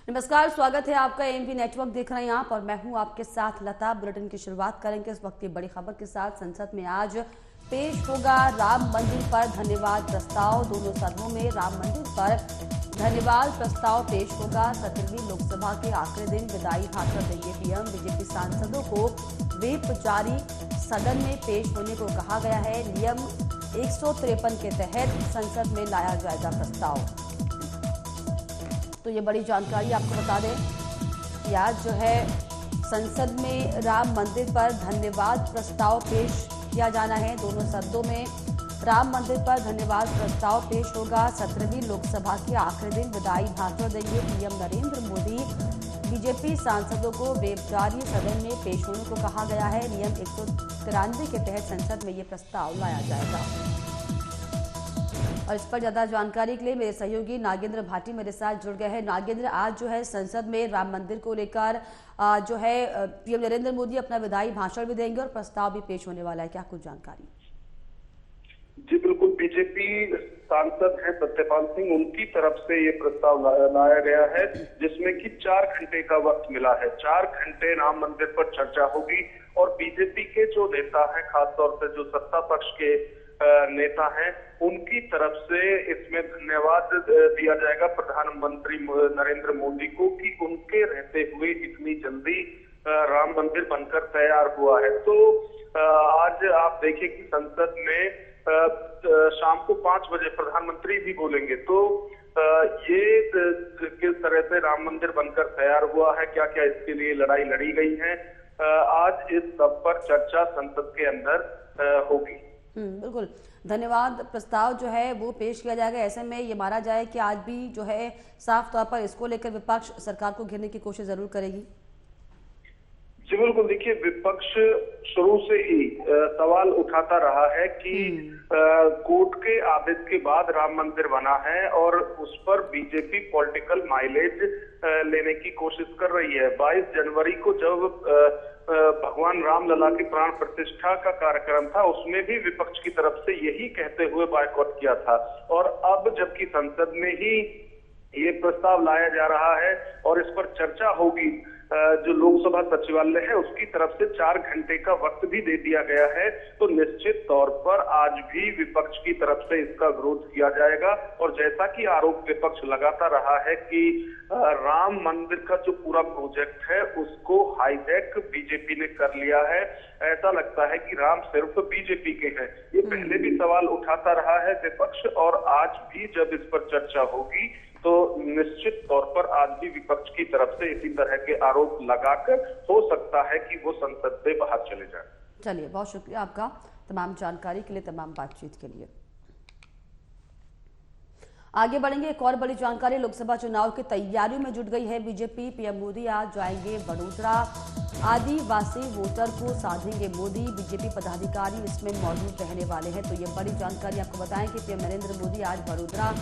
नमस्कार, स्वागत है आपका एएमपी नेटवर्क देख रहे हैं आप और मैं हूं आपके साथ लता। बुलेटिन की शुरुआत करेंगे इस वक्त की बड़ी खबर के साथ। संसद में आज पेश होगा राम मंदिर पर धन्यवाद प्रस्ताव। दोनों सदनों में राम मंदिर पर धन्यवाद प्रस्ताव पेश होगा। 17वीं लोकसभा के आखिरी दिन विदाई भाषण देंगे पीएम। बीजेपी सांसदों को व्हिप जारी सदन में पेश होने को कहा गया है। नियम 153 के तहत संसद में लाया जाएगा प्रस्ताव। तो ये बड़ी जानकारी आपको बता दें कि आज जो है संसद में राम मंदिर पर धन्यवाद प्रस्ताव पेश किया जाना है। दोनों सदनों में राम मंदिर पर धन्यवाद प्रस्ताव पेश होगा। 17वीं लोकसभा के आखिरी दिन विदाई भाषण देंगे पीएम नरेंद्र मोदी। बीजेपी सांसदों को व्हिप जारी सदन में पेश होने को कहा गया है। नियम 193 के तहत संसद में ये प्रस्ताव लाया जाएगा। और इस पर ज्यादा जानकारी के लिए मेरे सहयोगी नागेंद्र भाटी मेरे साथ जुड़ गए हैं। नागेंद्र, आज जो है संसद में राम मंदिर को लेकर जो है पीएम नरेंद्र मोदी अपना विदाई भाषण भी देंगे और प्रस्ताव भी पेश होने वाला है, क्या कुछ जानकारी? जी बिल्कुल, बीजेपी सांसद हैं सत्यपाल सिंह, उनकी तरफ से ये प्रस्ताव लाया गया है जिसमें कि 4 घंटे का वक्त मिला है। 4 घंटे राम मंदिर पर चर्चा होगी और बीजेपी के जो नेता हैं, खासतौर से जो सत्ता पक्ष के नेता हैं, उनकी तरफ से इसमें धन्यवाद दिया जाएगा प्रधानमंत्री नरेंद्र मोदी को कि उनके रहते हुए इतनी जल्दी राम मंदिर बनकर तैयार हुआ है। तो आज आप देखिए कि संसद में शाम को 5 बजे प्रधानमंत्री भी बोलेंगे। तो ये किस तरह से राम मंदिर बनकर तैयार हुआ है, क्या क्या इसके लिए लड़ाई लड़ी गई है, आज इस सब पर चर्चा संसद के अंदर होगी। बिल्कुल, धन्यवाद प्रस्ताव जो है वो पेश किया जाएगा। ऐसे में ये माना जाए कि आज भी जो है साफ तौर पर इसको लेकर विपक्ष सरकार को घेरने की कोशिश जरूर करेगी। जी बिल्कुल, देखिए विपक्ष शुरू से ही सवाल उठाता रहा है कि कोर्ट के आदेश के बाद राम मंदिर बना है और उस पर बीजेपी पॉलिटिकल माइलेज लेने की कोशिश कर रही है। 22 जनवरी को जब भगवान राम लला की प्राण प्रतिष्ठा का कार्यक्रम था, उसमें भी विपक्ष की तरफ से यही कहते हुए बायकॉट किया था। और अब जबकि संसद में ही ये प्रस्ताव लाया जा रहा है और इस पर चर्चा होगी, जो लोकसभा सचिवालय है उसकी तरफ से 4 घंटे का वक्त भी दे दिया गया है, तो निश्चित तौर पर आज भी विपक्ष की तरफ से इसका विरोध किया जाएगा। और जैसा कि आरोप विपक्ष लगाता रहा है कि राम मंदिर का जो पूरा प्रोजेक्ट है उसको हाईजैक बीजेपी ने कर लिया है, ऐसा लगता है कि राम सिर्फ बीजेपी के हैं। ये पहले भी सवाल उठाता रहा है विपक्ष और आज भी जब इस पर चर्चा होगी तो निश्चित तौर पर आज भी विपक्ष की तरफ से इसी तरह के आरोप लगाकर हो सकता है कि वो संसद से बाहर चले जाएं। चलिए, बहुत शुक्रिया आपका तमाम जानकारी के लिए, तमाम बातचीत के लिए। आगे बढ़ेंगे, एक और बड़ी जानकारी लोकसभा चुनाव की तैयारियों में जुट गई है बीजेपी। पीएम मोदी आज जाएंगे वडोदरा, आदिवासी वोटर को साधेंगे मोदी। बीजेपी पदाधिकारी इसमें मौजूद रहने वाले हैं। तो ये बड़ी जानकारी आपको बताएं कि पीएम नरेंद्र मोदी आज वडोदरा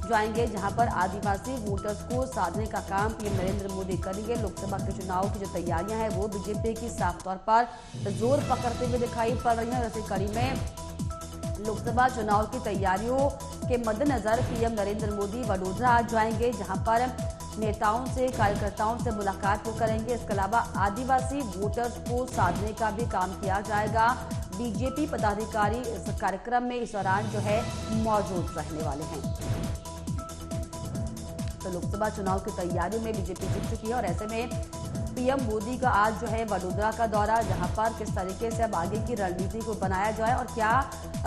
जाएंगे, जहां पर आदिवासी वोटर्स को साधने का काम पीएम नरेंद्र मोदी करेंगे। लोकसभा के चुनाव की जो तैयारियां हैं वो बीजेपी की साफ तौर पर जोर पकड़ते हुए दिखाई पड़ रही है। इसी कड़ी में लोकसभा चुनाव की तैयारियों के मद्देनजर पीएम नरेंद्र मोदी वडोदरा आज जाएंगे, जहां पर नेताओं से, कार्यकर्ताओं से मुलाकात वो करेंगे। इसके अलावा आदिवासी वोटर्स को साधने का भी काम किया जाएगा। बीजेपी पदाधिकारी इस कार्यक्रम में इस दौरान जो है मौजूद रहने वाले हैं। तो लोकसभा चुनाव की तैयारियों में बीजेपी जुट चुकी है और ऐसे में पीएम मोदी का आज जो है वडोदरा का दौरा, जहां पर किस तरीके से अब आगे की रणनीति को बनाया जाए और क्या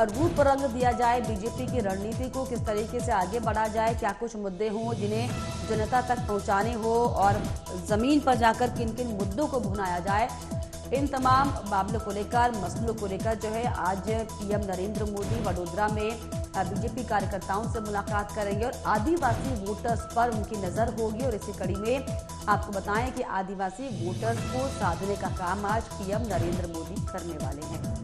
रूप रंग दिया जाए, बीजेपी की रणनीति को किस तरीके से आगे बढ़ा जाए, क्या कुछ मुद्दे हों जिन्हें जनता तक पहुंचाने हो और जमीन पर जाकर किन किन मुद्दों को भुनाया जाए, इन तमाम मामलों को लेकर, मसलों को लेकर जो है आज पीएम नरेंद्र मोदी वडोदरा में बीजेपी कार्यकर्ताओं से मुलाकात करेंगे और आदिवासी वोटर्स पर उनकी नजर होगी। और इसी कड़ी में आपको बताएं कि आदिवासी वोटर्स को साधने का काम आज पीएम नरेंद्र मोदी करने वाले हैं।